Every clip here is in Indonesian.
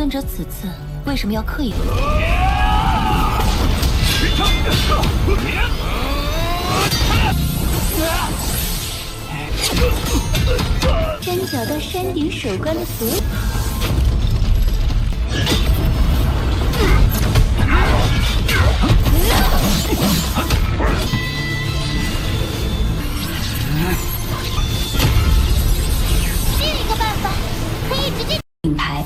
尊者此次为什么要刻意真找到山顶守关的所有。另一个办法可以直接品牌。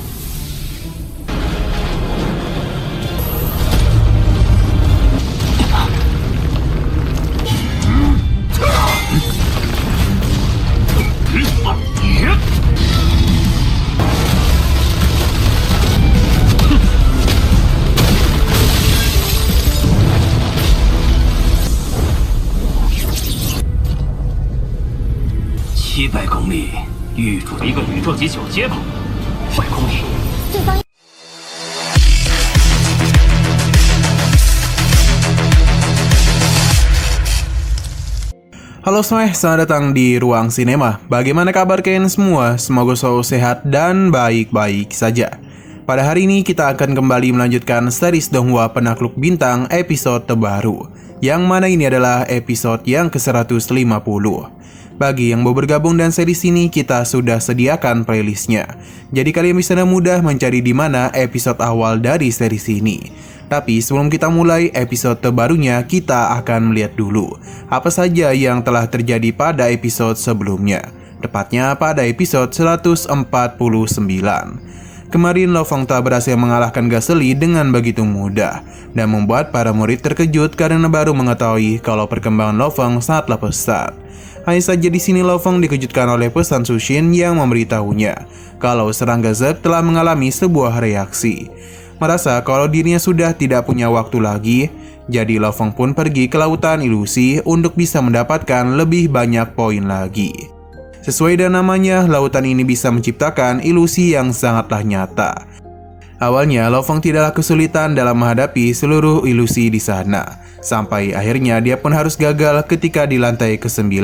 700公里，预祝一个宇宙级9阶吧。500公里，对方。Halo semuanya, selamat datang di Ruang Sinema. Bagaimana kabar kalian semua? Semoga selalu sehat dan baik-baik saja. Pada hari ini kita akan kembali melanjutkan series Donghua Penakluk Bintang episode terbaru, yang mana ini adalah episode yang ke-150. Bagi yang mau bergabung dan series ini, kita sudah sediakan playlistnya. Jadi kalian bisa dengan mudah mencari di mana episode awal dari series ini. Tapi sebelum kita mulai episode terbarunya, kita akan melihat dulu apa saja yang telah terjadi pada episode sebelumnya. Tepatnya pada episode 149. Kemarin Lo Fong telah berhasil mengalahkan Gasly dengan begitu mudah dan membuat para murid terkejut karena baru mengetahui kalau perkembangan Lo Fong sangatlah pesat. Hanya saja di sini Lo Fong dikejutkan oleh pesan Su Xin yang memberitahunya kalau serangga Zerg telah mengalami sebuah reaksi. Merasa kalau dirinya sudah tidak punya waktu lagi, jadi Lo Fong pun pergi ke lautan ilusi untuk bisa mendapatkan lebih banyak poin lagi. Sesuai dengan namanya, lautan ini bisa menciptakan ilusi yang sangatlah nyata. Awalnya Lo Fong tidaklah kesulitan dalam menghadapi seluruh ilusi di sana. Sampai akhirnya dia pun harus gagal ketika di lantai ke-9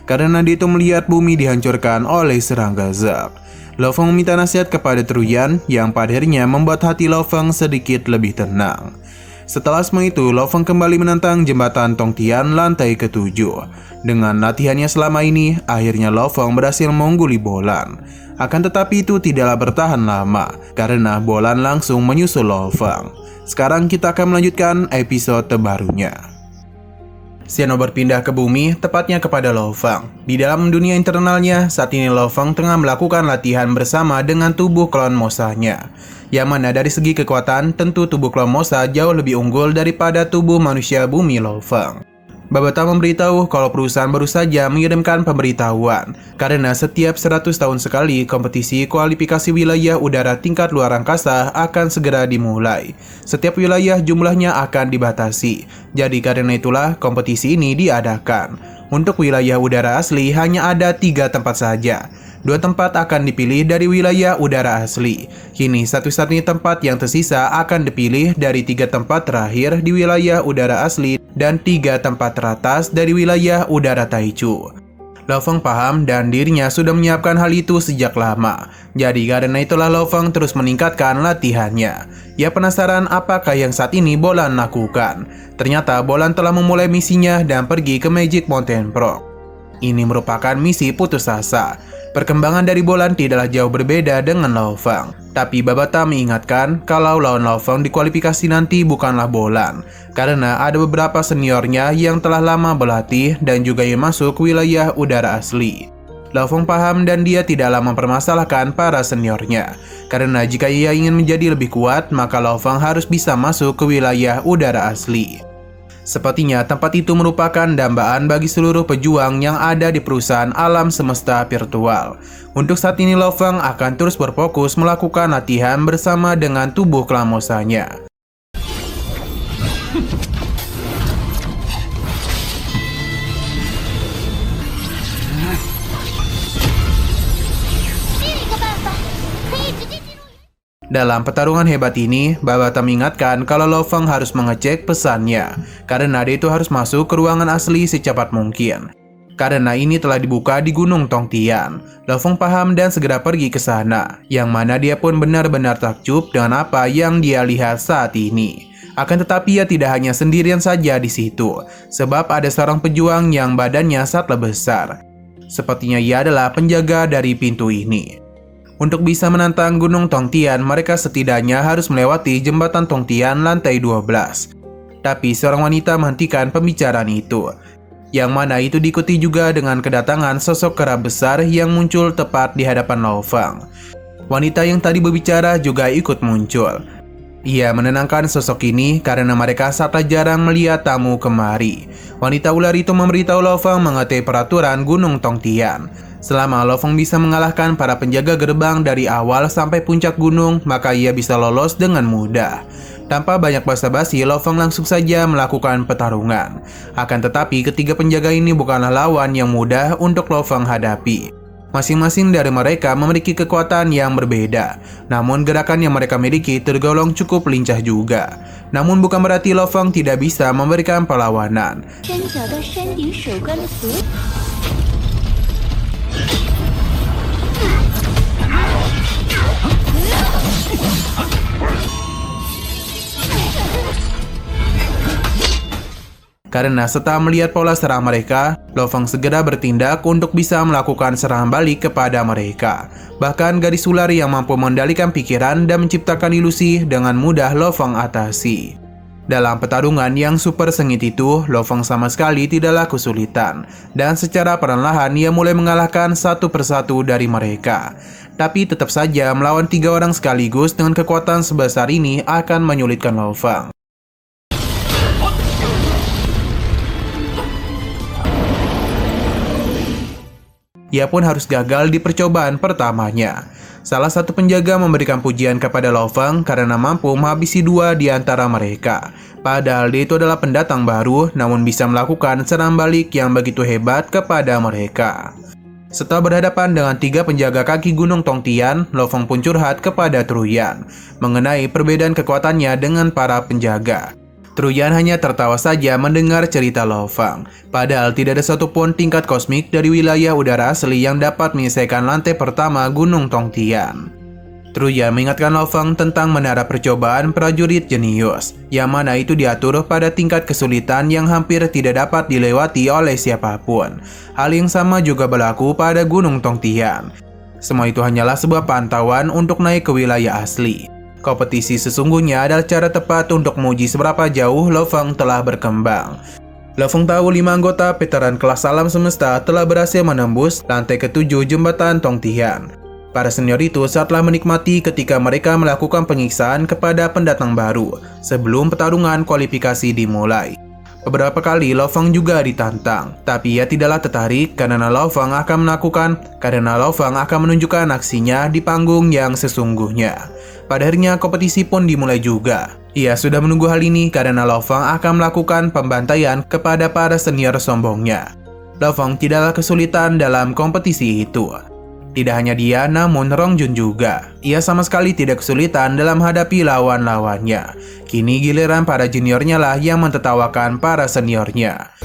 karena dia itu melihat bumi dihancurkan oleh serangga Zerg. Lo Fong meminta nasihat kepada Truyan yang pada akhirnya membuat hati Lo Fong sedikit lebih tenang. Setelah semua itu, Lo Fong kembali menantang jembatan Tongtian lantai ke-7. Dengan latihannya selama ini, akhirnya Lo Fong berhasil mengungguli Bolan. Akan tetapi itu tidaklah bertahan lama karena Bolan langsung menyusul Lo Fong. Sekarang kita akan melanjutkan episode terbarunya. Xiano berpindah ke bumi, tepatnya kepada Lo Fong. Di dalam dunia internalnya, saat ini Lo Fong tengah melakukan latihan bersama dengan tubuh klon Mosanya. Yang mana dari segi kekuatan, tentu tubuh klon Mosa jauh lebih unggul daripada tubuh manusia bumi Lo Fong. Babata memberitahu kalau perusahaan baru saja mengirimkan pemberitahuan karena setiap 100 tahun sekali kompetisi kualifikasi wilayah udara tingkat luar angkasa akan segera dimulai. Setiap wilayah jumlahnya akan dibatasi. Jadi karena itulah kompetisi ini diadakan. Untuk wilayah udara asli hanya ada 3 tempat saja. 2 tempat akan dipilih dari wilayah udara asli. Kini satu-satunya tempat yang tersisa akan dipilih dari 3 tempat terakhir di wilayah udara asli dan 3 tempat teratas dari wilayah udara Taichu. Lo Fong paham dan dirinya sudah menyiapkan hal itu sejak lama. Jadi karena itulah Lo Fong terus meningkatkan latihannya. Ia penasaran apakah yang saat ini Bolan lakukan. Ternyata Bolan telah memulai misinya dan pergi ke Magic Mountain Pro. Ini merupakan misi putus asa. Perkembangan dari Bolan tidaklah jauh berbeda dengan Lo Fong. Tapi Babata mengingatkan kalau lawan Lo Fong di kualifikasi nanti bukanlah Bolan. Karena ada beberapa seniornya yang telah lama berlatih dan juga yang masuk ke wilayah udara asli. Lo Fong paham dan dia tidaklah mempermasalahkan para seniornya. Karena jika ia ingin menjadi lebih kuat, maka Lo Fong harus bisa masuk ke wilayah udara asli. Sepertinya tempat itu merupakan dambaan bagi seluruh pejuang yang ada di perusahaan alam semesta virtual. Untuk saat ini Lo Fong akan terus berfokus melakukan latihan bersama dengan tubuh klan Mosanya. Dalam pertarungan hebat ini, Babata mengingatkan kalau Lo Fong harus mengecek pesannya, karena dia itu harus masuk ke ruangan asli secepat mungkin. Karena ini telah dibuka di Gunung Tongtian. Lo Fong paham dan segera pergi ke sana, yang mana dia pun benar-benar takjub dengan apa yang dia lihat saat ini. Akan tetapi ia tidak hanya sendirian saja di situ, sebab ada seorang pejuang yang badannya sangatlah besar. Sepertinya ia adalah penjaga dari pintu ini. Untuk bisa menantang Gunung Tongtian, mereka setidaknya harus melewati jembatan Tongtian lantai 12. Tapi seorang wanita menghentikan pembicaraan itu, yang mana itu diikuti juga dengan kedatangan sosok kera besar yang muncul tepat di hadapan Lo Fong. Wanita yang tadi berbicara juga ikut muncul. Ia menenangkan sosok ini karena mereka sangat jarang melihat tamu kemari. Wanita ular itu memberitahu Lo Fong mengenai peraturan Gunung Tongtian. Selama Lo Fong bisa mengalahkan para penjaga gerbang dari awal sampai puncak gunung, maka ia bisa lolos dengan mudah. Tanpa banyak basa-basi, Lo Fong langsung saja melakukan pertarungan. Akan tetapi, ketiga penjaga ini bukanlah lawan yang mudah untuk Lo Fong hadapi. Masing-masing dari mereka memiliki kekuatan yang berbeda. Namun, gerakan yang mereka miliki tergolong cukup lincah juga. Namun, bukan berarti Lo Fong tidak bisa memberikan perlawanan. Karena setelah melihat pola serang mereka, Lo Fong segera bertindak untuk bisa melakukan serangan balik kepada mereka. Bahkan gadis ular yang mampu mengendalikan pikiran dan menciptakan ilusi dengan mudah Lo Fong atasi. Dalam pertarungan yang super sengit itu, Lo Fong sama sekali tidaklah kesulitan. Dan secara perlahan ia mulai mengalahkan satu persatu dari mereka. Tapi tetap saja melawan 3 orang sekaligus dengan kekuatan sebesar ini akan menyulitkan Lo Fong. Ia pun harus gagal di percobaan pertamanya. Salah satu penjaga memberikan pujian kepada Lo Fong karena mampu menghabisi 2 di antara mereka. Padahal dia itu adalah pendatang baru, namun bisa melakukan serangan balik yang begitu hebat kepada mereka. Setelah berhadapan dengan 3 penjaga kaki Gunung Tongtian, Lo Fong pun curhat kepada Truyan mengenai perbedaan kekuatannya dengan para penjaga. Truyan hanya tertawa saja mendengar cerita Lo Fong. Padahal tidak ada satupun tingkat kosmik dari wilayah udara asli yang dapat menyelesaikan lantai pertama Gunung Tongtian. Truyan mengingatkan Lo Fong tentang menara percobaan prajurit jenius, yang mana itu diatur pada tingkat kesulitan yang hampir tidak dapat dilewati oleh siapapun. Hal yang sama juga berlaku pada Gunung Tongtian. Semua itu hanyalah sebuah pantauan untuk naik ke wilayah asli. Kompetisi sesungguhnya adalah cara tepat untuk menguji seberapa jauh Lo Fong telah berkembang. Lo Fong tahu 5 anggota veteran kelas alam semesta telah berhasil menembus lantai ke-7 jembatan Tongtian. Para senior itu saatlah menikmati ketika mereka melakukan penyiksaan kepada pendatang baru sebelum pertarungan kualifikasi dimulai. Beberapa kali Lo Fong juga ditantang, tapi ia tidaklah tertarik karena Lo Fong akan menunjukkan aksinya di panggung yang sesungguhnya. Pada akhirnya kompetisi pun dimulai juga. Ia sudah menunggu hal ini karena Lo Fong akan melakukan pembantaian kepada para senior sombongnya. Lo Fong tidaklah kesulitan dalam kompetisi itu. Tidak hanya dia, namun Rong Jun juga. Ia sama sekali tidak kesulitan dalam menghadapi lawan-lawannya. Kini giliran para juniornya lah yang mentertawakan para seniornya.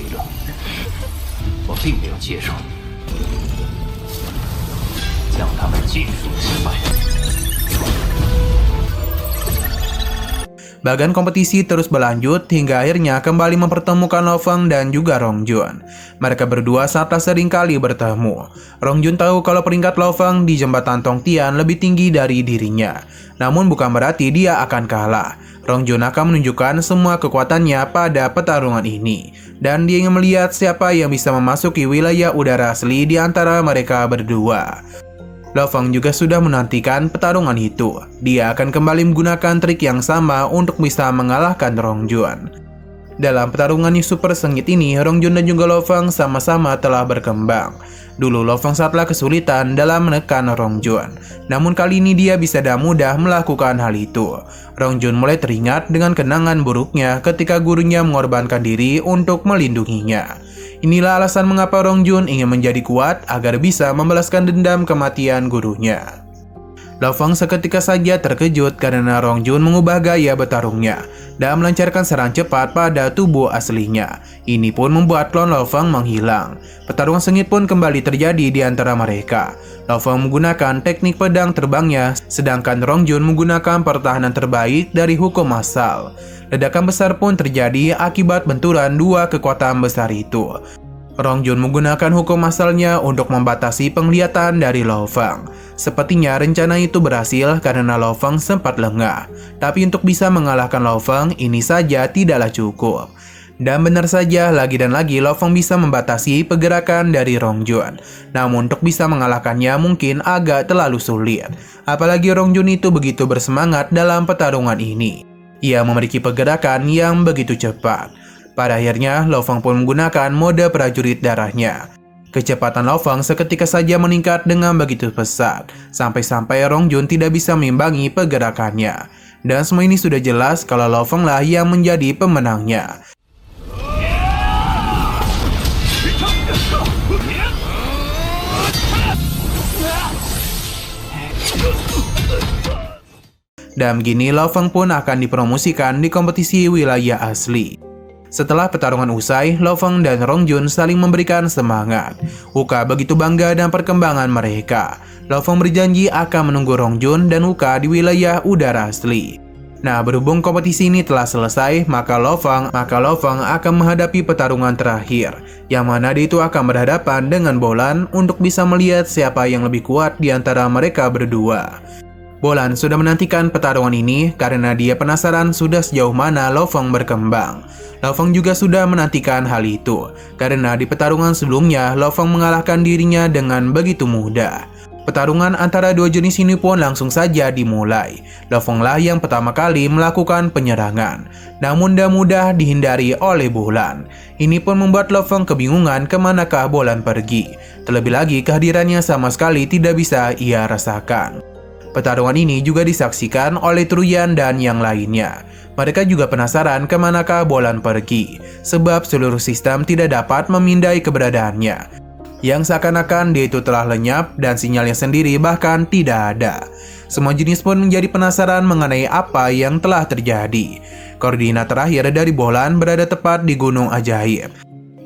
Bahkan kompetisi terus berlanjut hingga akhirnya kembali mempertemukan Lo Fong dan juga Rong Jun. Mereka berdua sangatlah sering kali bertemu. Rong Jun tahu kalau peringkat Lo Fong di jembatan Tongtian lebih tinggi dari dirinya. Namun bukan berarti dia akan kalah. Rong Jun akan menunjukkan semua kekuatannya pada pertarungan ini. Dan dia ingin melihat siapa yang bisa memasuki wilayah udara asli di antara mereka berdua. Lo Fong juga sudah menantikan pertarungan itu. Dia akan kembali menggunakan trik yang sama untuk bisa mengalahkan Rong Jun. Dalam pertarungan yang super sengit ini, Rong Jun dan juga Lo Fong sama-sama telah berkembang. Dulu Lo Fong sangatlah kesulitan dalam menekan Rong Jun. Namun kali ini dia bisa dengan mudah melakukan hal itu. Rong Jun mulai teringat dengan kenangan buruknya ketika gurunya mengorbankan diri untuk melindunginya. Inilah alasan mengapa Rong Jun ingin menjadi kuat agar bisa membalaskan dendam kematian gurunya. Lo Fong seketika saja terkejut karena Rong Jun mengubah gaya bertarungnya. dan melancarkan serangan cepat pada tubuh aslinya. Ini pun membuat klon Lo Feng menghilang. Pertarungan sengit pun kembali terjadi di antara mereka. Lo Feng menggunakan teknik pedang terbangnya, sedangkan Rong Jun menggunakan pertahanan terbaik dari hukum asal. Ledakan besar pun terjadi akibat benturan dua kekuatan besar itu. Rong Jun menggunakan hukum asalnya untuk membatasi penglihatan dari Lo Feng. Sepertinya rencana itu berhasil karena Lo Feng sempat lengah. Tapi untuk bisa mengalahkan Lo Feng, ini saja tidaklah cukup. Dan benar saja, lagi dan lagi Lo Feng bisa membatasi pergerakan dari Rong Jun. Namun untuk bisa mengalahkannya mungkin agak terlalu sulit. Apalagi Rong Jun itu begitu bersemangat dalam pertarungan ini. Ia memiliki pergerakan yang begitu cepat. Pada akhirnya, Lo Feng pun menggunakan mode prajurit darahnya. Kecepatan Lo Feng seketika saja meningkat dengan begitu pesat, sampai-sampai Rong Jun tidak bisa mengimbangi pergerakannya. Dan semua ini sudah jelas kalau Lo Feng lah yang menjadi pemenangnya. Dan begini Lo Feng pun akan dipromosikan di kompetisi wilayah asli. Setelah pertarungan usai, Lo Feng dan Rong Jun saling memberikan semangat. Uka begitu bangga dengan perkembangan mereka. Lo Feng berjanji akan menunggu Rong Jun dan Uka di wilayah udara asli. Nah, berhubung kompetisi ini telah selesai, maka Lo Feng akan menghadapi pertarungan terakhir, yang mana dia itu akan berhadapan dengan Bolan untuk bisa melihat siapa yang lebih kuat di antara mereka berdua. Bolan sudah menantikan pertarungan ini karena dia penasaran sudah sejauh mana Lo Feng berkembang. Lo Feng juga sudah menantikan hal itu, karena di pertarungan sebelumnya Lo Feng mengalahkan dirinya dengan begitu mudah. Pertarungan antara dua jenis ini pun langsung saja dimulai. Lo Feng lah yang pertama kali melakukan penyerangan, namun tidak mudah dihindari oleh Bolan. Ini pun membuat Lo Feng kebingungan kemanakah Bolan pergi. Terlebih lagi kehadirannya sama sekali tidak bisa ia rasakan. Pertarungan ini juga disaksikan oleh Truyan dan yang lainnya. Mereka juga penasaran kemanakah Bolan pergi, sebab seluruh sistem tidak dapat memindai keberadaannya. Yang seakan-akan dia itu telah lenyap dan sinyalnya sendiri bahkan tidak ada. Semua jenis pun menjadi penasaran mengenai apa yang telah terjadi. Koordinat terakhir dari Bolan berada tepat di Gunung Ajaib.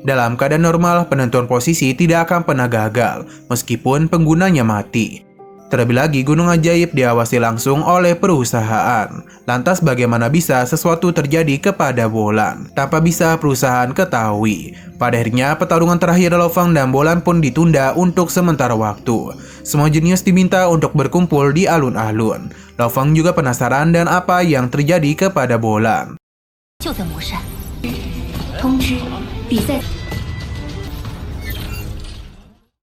Dalam keadaan normal, penentuan posisi tidak akan pernah gagal, meskipun penggunanya mati. Terlebih lagi, Gunung Ajaib diawasi langsung oleh perusahaan. Lantas bagaimana bisa sesuatu terjadi kepada Bolan tanpa bisa perusahaan ketahui? Pada akhirnya, pertarungan terakhir Lo Feng dan Bolan pun ditunda untuk sementara waktu. Semua jenius diminta untuk berkumpul di alun-alun. Lo Feng juga penasaran dan apa yang terjadi kepada Bolan.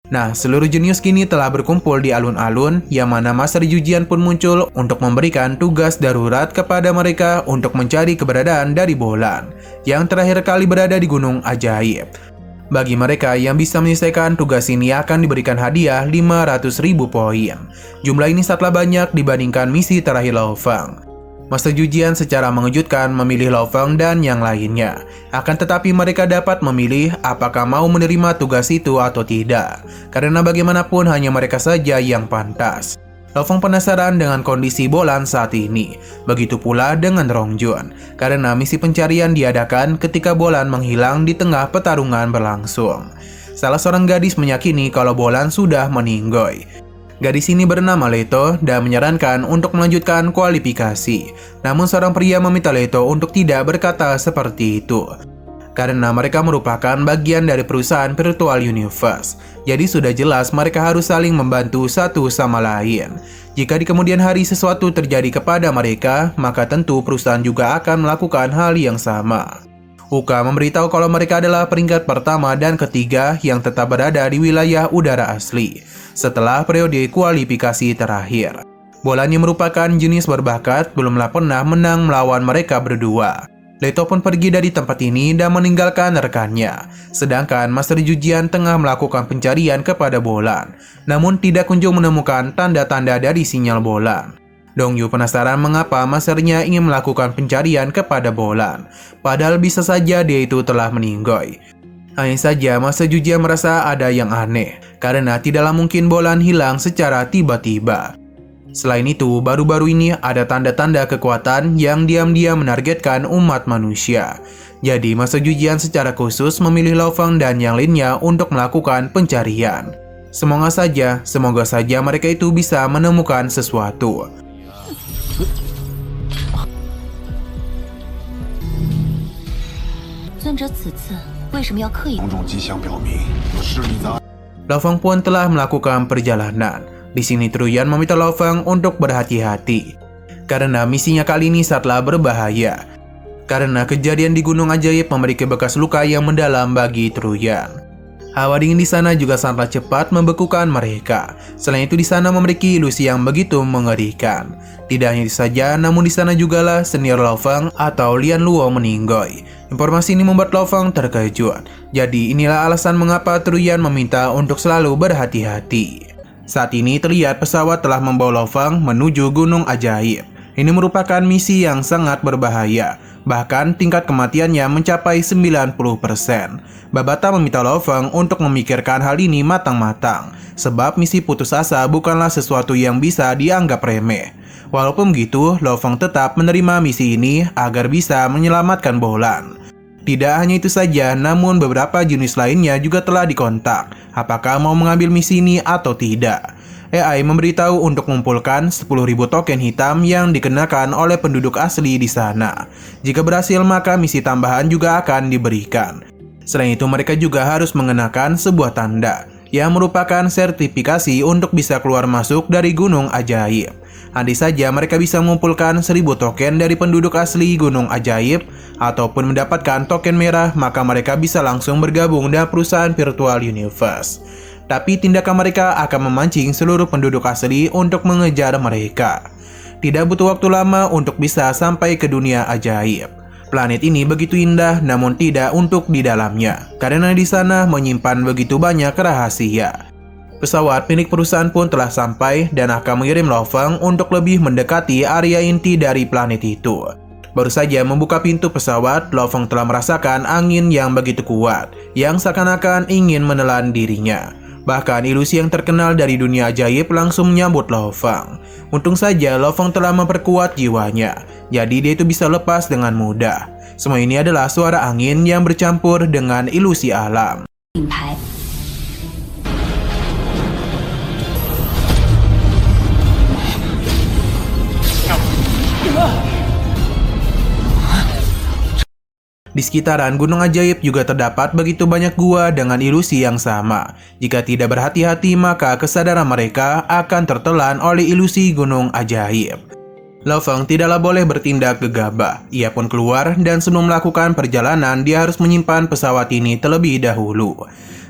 Nah, seluruh jenius kini telah berkumpul di alun-alun, yang mana Master Jujian pun muncul untuk memberikan tugas darurat kepada mereka untuk mencari keberadaan dari Bolan, yang terakhir kali berada di Gunung Ajaib. Bagi mereka yang bisa menyelesaikan tugas ini akan diberikan hadiah 500.000 poin. Jumlah ini sangatlah banyak dibandingkan misi terakhir Lo Feng. Master Jujian secara mengejutkan memilih Lo Feng dan yang lainnya. Akan tetapi mereka dapat memilih apakah mau menerima tugas itu atau tidak, karena bagaimanapun hanya mereka saja yang pantas. Lo Feng penasaran dengan kondisi Bolan saat ini. Begitu pula dengan Rong Jun, karena misi pencarian diadakan ketika Bolan menghilang di tengah pertarungan berlangsung. Salah seorang gadis meyakini kalau Bolan sudah meninggoy. Gadis ini bernama Leto dan menyarankan untuk melanjutkan kualifikasi. Namun seorang pria meminta Leto untuk tidak berkata seperti itu, karena mereka merupakan bagian dari perusahaan Virtual Universe. Jadi sudah jelas mereka harus saling membantu satu sama lain. Jika di kemudian hari sesuatu terjadi kepada mereka, maka tentu perusahaan juga akan melakukan hal yang sama. Uka memberitahu kalau mereka adalah peringkat pertama dan ketiga yang tetap berada di wilayah udara asli setelah periode kualifikasi terakhir. Bolan yang merupakan jenis berbakat belumlah pernah menang melawan mereka berdua. Leto pun pergi dari tempat ini dan meninggalkan rekannya, sedangkan Master Jujian tengah melakukan pencarian kepada Bolan, namun tidak kunjung menemukan tanda-tanda dari sinyal Bolan. Dongyu penasaran mengapa masternya ingin melakukan pencarian kepada Bolan, padahal bisa saja dia itu telah meninggoy. Hanya saja Master Jujian merasa ada yang aneh, karena tidaklah mungkin Bolan hilang secara tiba-tiba. Selain itu, baru-baru ini ada tanda-tanda kekuatan yang diam-diam menargetkan umat manusia. Jadi, Masa Jujian secara khusus memilih Lo Fang dan yang lainnya untuk melakukan pencarian. Semoga saja mereka itu bisa menemukan sesuatu. 尊者此次为什么要刻意？ 种种迹象表明，是你在 Lo Fang pun telah melakukan perjalanan. Di sini Truyan meminta Lo Fang untuk berhati-hati karena misinya kali ini sangatlah berbahaya. Karena kejadian di Gunung Ajaib memiliki bekas luka yang mendalam bagi Truyan. Hawa dingin di sana juga sangatlah cepat membekukan mereka. Selain itu di sana memiliki ilusi yang begitu mengerikan. Tidak hanya itu saja, namun di sana jugalah senior Lo Fang atau Lian Luo meninggoy. Informasi ini membuat Lo Fang terkejut. Jadi inilah alasan mengapa Truyan meminta untuk selalu berhati-hati. Saat ini terlihat pesawat telah membawa Lo Fang menuju Gunung Ajaib. Ini merupakan misi yang sangat berbahaya. Bahkan tingkat kematiannya mencapai 90%. Babata meminta Lo Fang untuk memikirkan hal ini matang-matang, sebab misi putus asa bukanlah sesuatu yang bisa dianggap remeh. Walaupun begitu, Lo Fang tetap menerima misi ini agar bisa menyelamatkan Bolan. Tidak hanya itu saja, namun beberapa jenis lainnya juga telah dikontak, apakah mau mengambil misi ini atau tidak. AI memberitahu untuk mengumpulkan 10.000 token hitam yang dikenakan oleh penduduk asli di sana. Jika berhasil, maka misi tambahan juga akan diberikan. Selain itu, mereka juga harus mengenakan sebuah tanda yang merupakan sertifikasi untuk bisa keluar masuk dari Gunung Ajaib. Andai saja mereka bisa mengumpulkan 1.000 token dari penduduk asli Gunung Ajaib ataupun mendapatkan token merah, maka mereka bisa langsung bergabung dengan perusahaan Virtual Universe. Tapi tindakan mereka akan memancing seluruh penduduk asli untuk mengejar mereka. Tidak butuh waktu lama untuk bisa sampai ke dunia ajaib. Planet ini begitu indah, namun tidak untuk di dalamnya, karena di sana menyimpan begitu banyak rahasia. Pesawat milik perusahaan pun telah sampai dan akan mengirim Lo Fang untuk lebih mendekati area inti dari planet itu. Baru saja membuka pintu pesawat, Lo Fang telah merasakan angin yang begitu kuat, yang seakan-akan ingin menelan dirinya. Bahkan ilusi yang terkenal dari dunia ajaib langsung menyambut Lo Fang. Untung saja Lo Fang telah memperkuat jiwanya, jadi dia itu bisa lepas dengan mudah. Semua ini adalah suara angin yang bercampur dengan ilusi alam. 品牌 Di sekitaran Gunung Ajaib juga terdapat begitu banyak gua dengan ilusi yang sama. Jika tidak berhati-hati, maka kesadaran mereka akan tertelan oleh ilusi Gunung Ajaib. Lo Fang tidaklah boleh bertindak gegabah. Ia pun keluar dan sebelum melakukan perjalanan, dia harus menyimpan pesawat ini terlebih dahulu.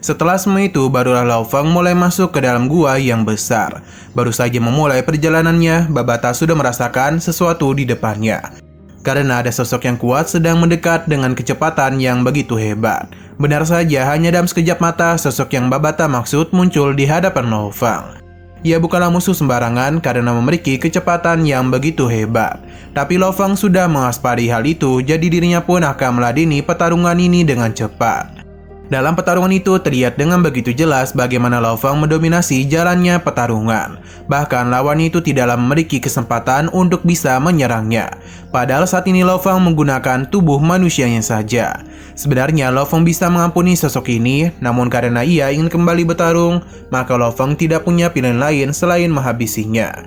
Setelah semua itu, barulah Lo Fang mulai masuk ke dalam gua yang besar. Baru saja memulai perjalanannya, Babata sudah merasakan sesuatu di depannya. Karena ada sosok yang kuat sedang mendekat dengan kecepatan yang begitu hebat. Benar saja, hanya dalam sekejap mata, sosok yang Babata maksud muncul di hadapan Lo Fang. Ia bukanlah musuh sembarangan karena memiliki kecepatan yang begitu hebat. Tapi Lo Fang sudah mengaspari hal itu, jadi dirinya pun akan meladeni pertarungan ini dengan cepat. Dalam pertarungan itu terlihat dengan begitu jelas bagaimana Lo Fang mendominasi jalannya pertarungan. Bahkan lawannya itu tidaklah memiliki kesempatan untuk bisa menyerangnya. Padahal saat ini Lo Fang menggunakan tubuh manusianya saja. Sebenarnya Lo Fang bisa mengampuni sosok ini, namun karena ia ingin kembali bertarung, maka Lo Fang tidak punya pilihan lain selain menghabisinya.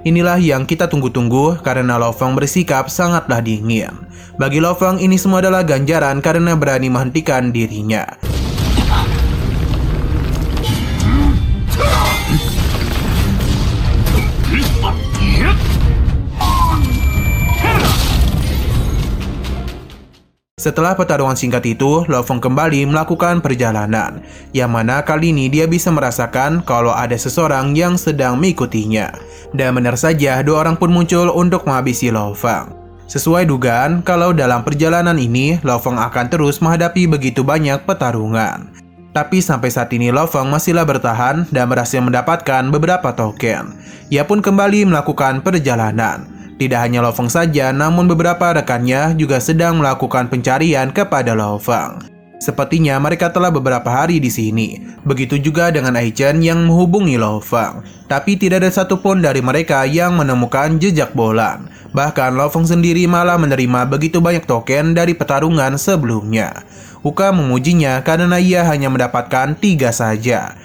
Inilah yang kita tunggu-tunggu karena Lo Fang bersikap sangatlah dingin. Bagi Lo Fang ini semua adalah ganjaran karena berani menghentikan dirinya. Setelah pertarungan singkat itu, Lo Fang kembali melakukan perjalanan, yang mana kali ini dia bisa merasakan kalau ada seseorang yang sedang mengikutinya. Dan benar saja, dua orang pun muncul untuk menghabisi Lo Fang. Sesuai dugaan, kalau dalam perjalanan ini, Lo Fang akan terus menghadapi begitu banyak pertarungan. Tapi sampai saat ini Lo Fang masihlah bertahan dan berhasil mendapatkan beberapa token. Ia pun kembali melakukan perjalanan. Tidak hanya Lo Fang saja, namun beberapa rekannya juga sedang melakukan pencarian kepada Lo Fang. Sepertinya mereka telah beberapa hari di sini. Begitu juga dengan Aichen yang menghubungi Lo Feng. Tapi tidak ada satupun dari mereka yang menemukan jejak Bolan. Bahkan Lo Feng sendiri malah menerima begitu banyak token dari pertarungan sebelumnya. Uka memujinya karena ia hanya mendapatkan 3 saja.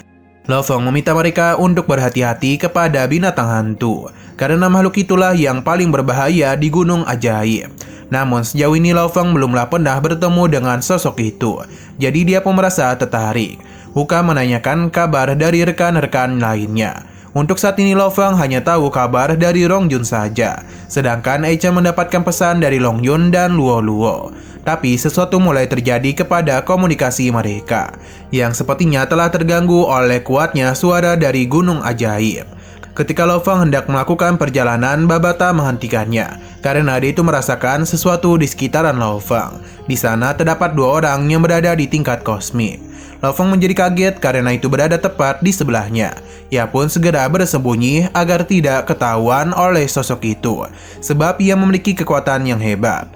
Lo Feng meminta mereka untuk berhati-hati kepada binatang hantu, karena makhluk itulah yang paling berbahaya di Gunung Ajaib. Namun sejauh ini Lo Feng belumlah pernah bertemu dengan sosok itu, jadi dia pun merasa tertarik. Uka menanyakan kabar dari rekan-rekan lainnya. Untuk saat ini Lo Feng hanya tahu kabar dari Rong Jun saja, sedangkan Aichen mendapatkan pesan dari Long Yun dan Luo Luo. Tapi sesuatu mulai terjadi kepada komunikasi mereka, yang sepertinya telah terganggu oleh kuatnya suara dari Gunung Ajaib. Ketika Lo Feng hendak melakukan perjalanan, Babata menghentikannya, karena dia itu merasakan sesuatu di sekitaran Lo Feng. Di sana terdapat 2 orang yang berada di tingkat kosmik. Lo Feng menjadi kaget karena itu berada tepat di sebelahnya. Ia pun segera bersembunyi agar tidak ketahuan oleh sosok itu, sebab ia memiliki kekuatan yang hebat.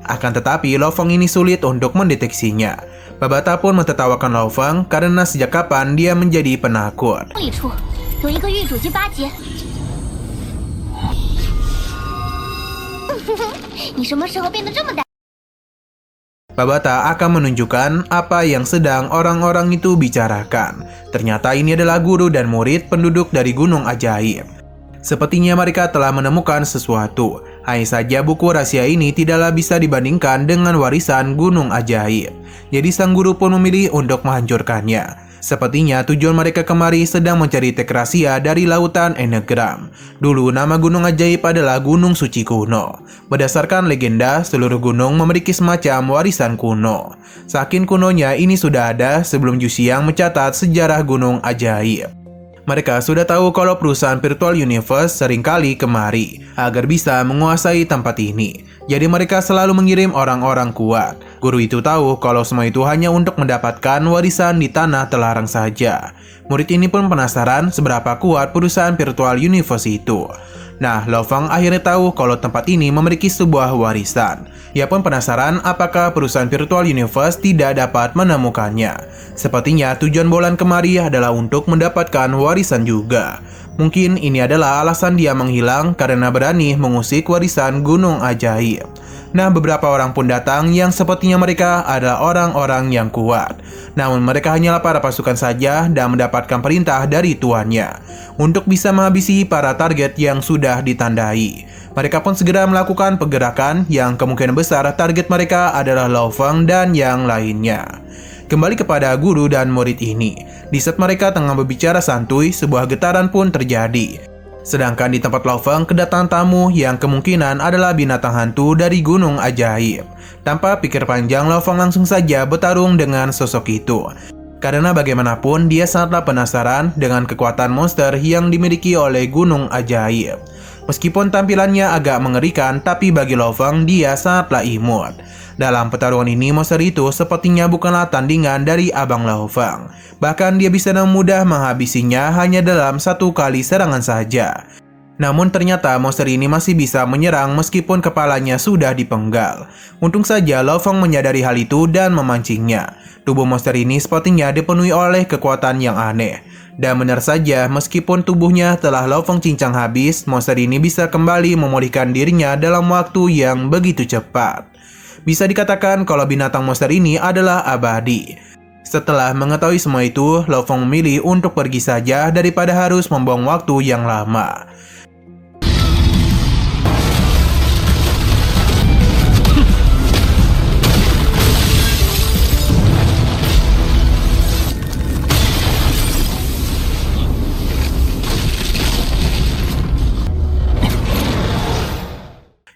Akan tetapi Lo Feng ini sulit untuk mendeteksinya. Babata pun mentertawakan Lo Feng karena sejak kapan dia menjadi penakut. 里处有一个玉主机8阶。你什么时候变得这么大？ Babata akan menunjukkan apa yang sedang orang-orang itu bicarakan. Ternyata ini adalah guru dan murid penduduk dari Gunung Ajaib. Sepertinya mereka telah menemukan sesuatu. Hanya saja buku rahasia ini tidaklah bisa dibandingkan dengan warisan Gunung Ajaib. Jadi sang guru pun memilih untuk menghancurkannya. Sepertinya tujuan mereka kemari sedang mencari teks rahasia dari lautan Enegram. Dulu nama Gunung Ajaib adalah Gunung Suci Kuno. Berdasarkan legenda, seluruh gunung memiliki semacam warisan kuno. Saking kunonya ini sudah ada sebelum Juxiang mencatat sejarah Gunung Ajaib. Mereka sudah tahu kalau perusahaan Virtual Universe seringkali kemari agar bisa menguasai tempat ini. Jadi mereka selalu mengirim orang-orang kuat. Guru itu tahu kalau semua itu hanya untuk mendapatkan warisan di tanah terlarang saja. Murid ini pun penasaran seberapa kuat perusahaan Virtual Universe itu. Nah, Lo Feng akhirnya tahu kalau tempat ini memiliki sebuah warisan. Ia pun penasaran apakah perusahaan Virtual Universe tidak dapat menemukannya. Sepertinya tujuan Bolan kemari adalah untuk mendapatkan warisan juga. Mungkin ini adalah alasan dia menghilang karena berani mengusik warisan Gunung Ajaib. Nah, beberapa orang pun datang yang sepertinya mereka adalah orang-orang yang kuat. Namun mereka hanyalah para pasukan saja dan mendapatkan perintah dari tuannya untuk bisa menghabisi para target yang sudah ditandai. Mereka pun segera melakukan pergerakan yang kemungkinan besar target mereka adalah Lo Feng dan yang lainnya. Kembali kepada guru dan murid ini. Di saat mereka tengah berbicara santuy, sebuah getaran pun terjadi. Sedangkan di tempat Lo Feng kedatangan tamu yang kemungkinan adalah binatang hantu dari Gunung Ajaib. Tanpa pikir panjang, Lo Feng langsung saja bertarung dengan sosok itu. Karena bagaimanapun dia sangatlah penasaran dengan kekuatan monster yang dimiliki oleh Gunung Ajaib. Meskipun tampilannya agak mengerikan, tapi bagi Lo Feng dia sangatlah imut. Dalam pertarungan ini, monster itu sepertinya bukanlah tandingan dari Abang Lo Feng. Bahkan dia bisa dengan mudah menghabisinya hanya dalam 1 kali serangan saja. Namun ternyata monster ini masih bisa menyerang meskipun kepalanya sudah dipenggal. Untung saja Lo Feng menyadari hal itu dan memancingnya. Tubuh monster ini sepertinya dipenuhi oleh kekuatan yang aneh. Dan benar saja, meskipun tubuhnya telah Lo Feng cincang habis, monster ini bisa kembali memulihkan dirinya dalam waktu yang begitu cepat. Bisa dikatakan kalau binatang monster ini adalah abadi. Setelah mengetahui semua itu, Lo Feng memilih untuk pergi saja daripada harus membuang waktu yang lama.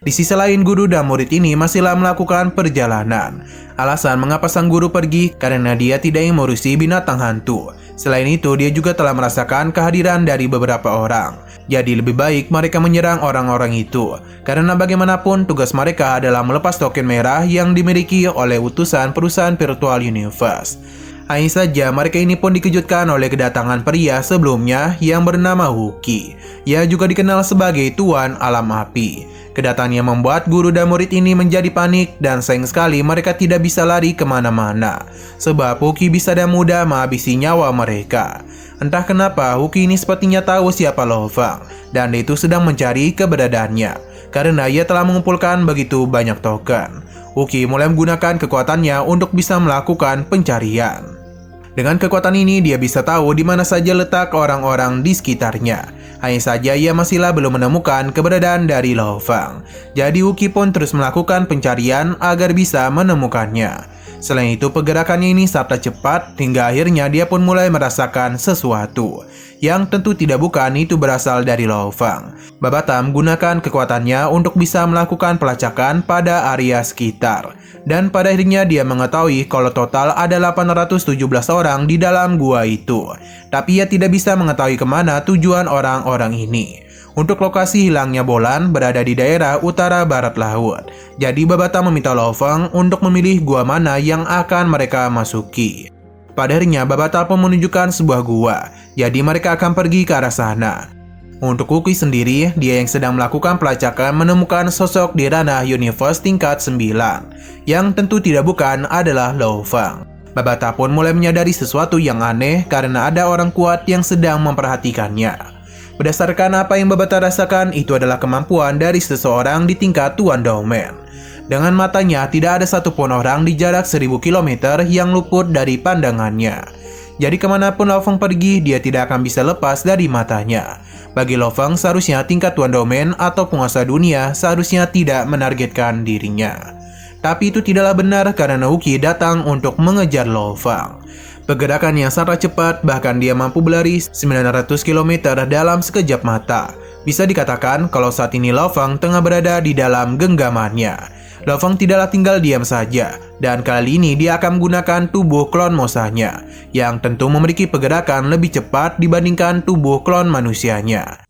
Di sisi lain, guru dan murid ini masihlah melakukan perjalanan. Alasan mengapa sang guru pergi karena dia tidak ingin mengurusi binatang hantu. Selain itu, dia juga telah merasakan kehadiran dari beberapa orang. Jadi lebih baik mereka menyerang orang-orang itu. Karena bagaimanapun tugas mereka adalah melepas token merah yang dimiliki oleh utusan perusahaan Virtual Universe. Hanya saja mereka ini pun dikejutkan oleh kedatangan pria sebelumnya yang bernama Huki. Ia juga dikenal sebagai Tuan Alam Api. Kedatangannya membuat guru dan murid ini menjadi panik dan sayang sekali mereka tidak bisa lari kemana-mana. Sebab Huki bisa dan mudah menghabisi nyawa mereka. Entah kenapa Huki ini sepertinya tahu siapa Lo Fang dan dia itu sedang mencari keberadaannya karena ia telah mengumpulkan begitu banyak token. Huki mulai menggunakan kekuatannya untuk bisa melakukan pencarian. Dengan kekuatan ini dia bisa tahu di mana saja letak orang-orang di sekitarnya. Hanya saja ia masihlah belum menemukan keberadaan dari Lo Fang. Jadi Huki pun terus melakukan pencarian agar bisa menemukannya. Selain itu pergerakannya ini sangat cepat hingga akhirnya dia pun mulai merasakan sesuatu yang tentu tidak bukan itu berasal dari Lo Fang. Babata menggunakan kekuatannya untuk bisa melakukan pelacakan pada area sekitar. Dan pada akhirnya dia mengetahui kalau total ada 817 orang di dalam gua itu. Tapi ia tidak bisa mengetahui kemana tujuan orang-orang ini. Untuk lokasi hilangnya Bolan berada di daerah utara barat laut. Jadi Babata meminta Lo Fang untuk memilih gua mana yang akan mereka masuki. Pada akhirnya Babata pun menunjukkan sebuah gua. Jadi mereka akan pergi ke arah sana. Untuk Huki sendiri, dia yang sedang melakukan pelacakan menemukan sosok di ranah universe tingkat 9, yang tentu tidak bukan adalah Lo Fang. Babata pun mulai menyadari sesuatu yang aneh karena ada orang kuat yang sedang memperhatikannya. Berdasarkan apa yang Babata rasakan, itu adalah kemampuan dari seseorang di tingkat Tuan Domain. Dengan matanya, tidak ada satupun orang di jarak 1000 km yang luput dari pandangannya. Jadi kemanapun Lo Fang pergi, dia tidak akan bisa lepas dari matanya. Bagi Lo Fang, seharusnya tingkat Tuan Domain atau penguasa dunia seharusnya tidak menargetkan dirinya. Tapi itu tidaklah benar karena Huki datang untuk mengejar Lo Fang. Pergerakan yang sangat cepat, bahkan dia mampu berlari 900 km dalam sekejap mata. Bisa dikatakan kalau saat ini Lo Fang tengah berada di dalam genggamannya. Lo Fang tidaklah tinggal diam saja, dan kali ini dia akan menggunakan tubuh klon Mosanya, yang tentu memiliki pergerakan lebih cepat dibandingkan tubuh klon manusianya.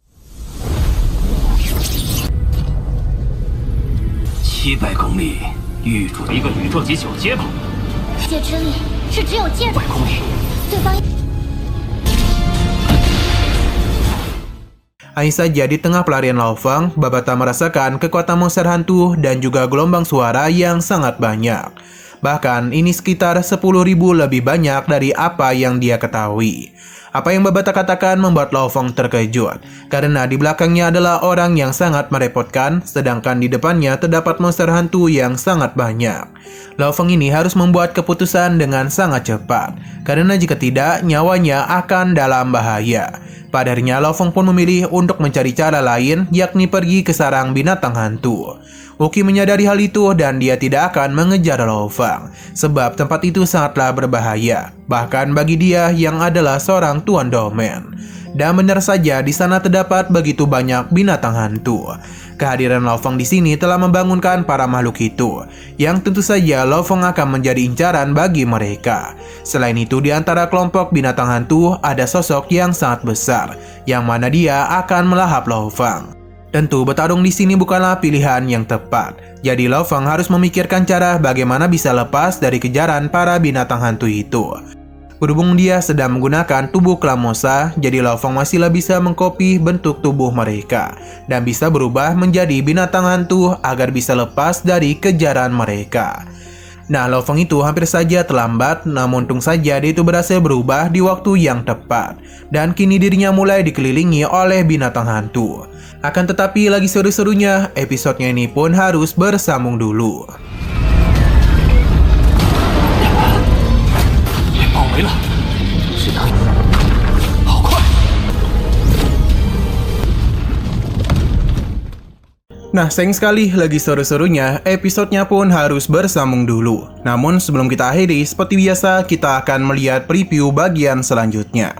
700公里，预祝一个宇宙级小结巴。解之力是只有剑外空里，对方。 Hanya saja di tengah pelarian Lo Fang, Babata merasakan kekuatan monster hantu dan juga gelombang suara yang sangat banyak. Bahkan ini sekitar 10.000 lebih banyak dari apa yang dia ketahui. Apa yang Babata katakan membuat Lo Fang terkejut, karena di belakangnya adalah orang yang sangat merepotkan, sedangkan di depannya terdapat monster hantu yang sangat banyak. Lo Fang ini harus membuat keputusan dengan sangat cepat, karena jika tidak, nyawanya akan dalam bahaya. Pada akhirnya Lo Fang pun memilih untuk mencari cara lain, yakni pergi ke sarang binatang hantu. Huki menyadari hal itu dan dia tidak akan mengejar Lo Fang, sebab tempat itu sangatlah berbahaya, bahkan bagi dia yang adalah seorang Tuan Domain. Dan benar saja di sana terdapat begitu banyak binatang hantu. Kehadiran Lo Fang di sini telah membangunkan para makhluk itu, yang tentu saja Lo Fang akan menjadi incaran bagi mereka. Selain itu, di antara kelompok binatang hantu ada sosok yang sangat besar, yang mana dia akan melahap Lo Fang. Tentu bertarung di sini bukanlah pilihan yang tepat. Jadi Lo Fang harus memikirkan cara bagaimana bisa lepas dari kejaran para binatang hantu itu. Berhubung dia sedang menggunakan tubuh Klamosa, jadi Lo Fang masihlah bisa mengkopi bentuk tubuh mereka dan bisa berubah menjadi binatang hantu agar bisa lepas dari kejaran mereka. Nah, Lo Fang itu hampir saja terlambat, namun untung saja dia itu berhasil berubah di waktu yang tepat. Dan kini dirinya mulai dikelilingi oleh binatang hantu. Akan tetapi lagi seru-serunya, episodenya ini pun harus bersambung dulu. 包围了，是哪里？好快！ Nah, sayang sekali lagi seru-serunya, episodenya pun harus bersambung dulu. Namun sebelum kita akhiri, seperti biasa kita akan melihat preview bagian selanjutnya.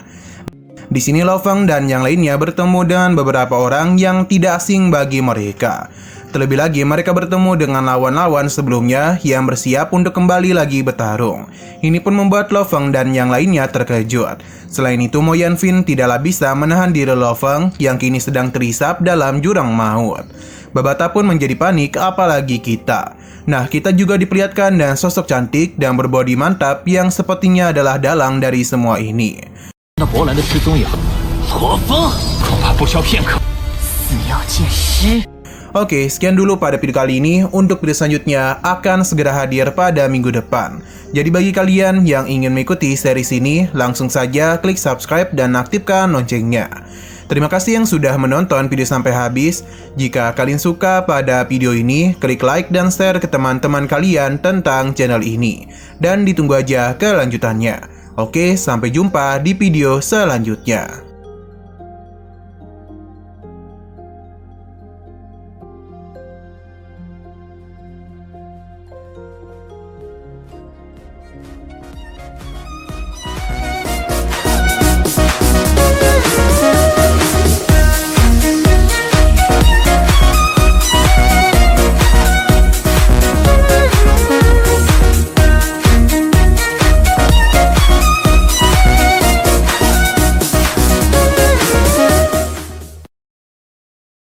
Di sini Lo Fang dan yang lainnya bertemu dengan beberapa orang yang tidak asing bagi mereka. Terlebih lagi mereka bertemu dengan lawan-lawan sebelumnya yang bersiap untuk kembali lagi bertarung. Ini pun membuat Lo Fang dan yang lainnya terkejut. Selain itu, Mo Yanfin tidaklah bisa menahan diri Lo Fang yang kini sedang terisap dalam jurang maut. Babata pun menjadi panik, apalagi kita. Nah, kita juga diperlihatkan dengan sosok cantik dan berbodi mantap yang sepertinya adalah dalang dari semua ini. 那博兰的失踪以后，罗峰恐怕不消片刻，死要见尸。Oke, sekian dulu pada video kali ini. Untuk video selanjutnya akan segera hadir pada minggu depan. Jadi bagi kalian yang ingin mengikuti series ini, langsung saja klik subscribe dan aktifkan loncengnya. Terima kasih yang sudah menonton video sampai habis. Jika kalian suka pada video ini, klik like dan share ke teman-teman kalian tentang channel ini. Dan ditunggu aja kelanjutannya. Oke, sampai jumpa di video selanjutnya.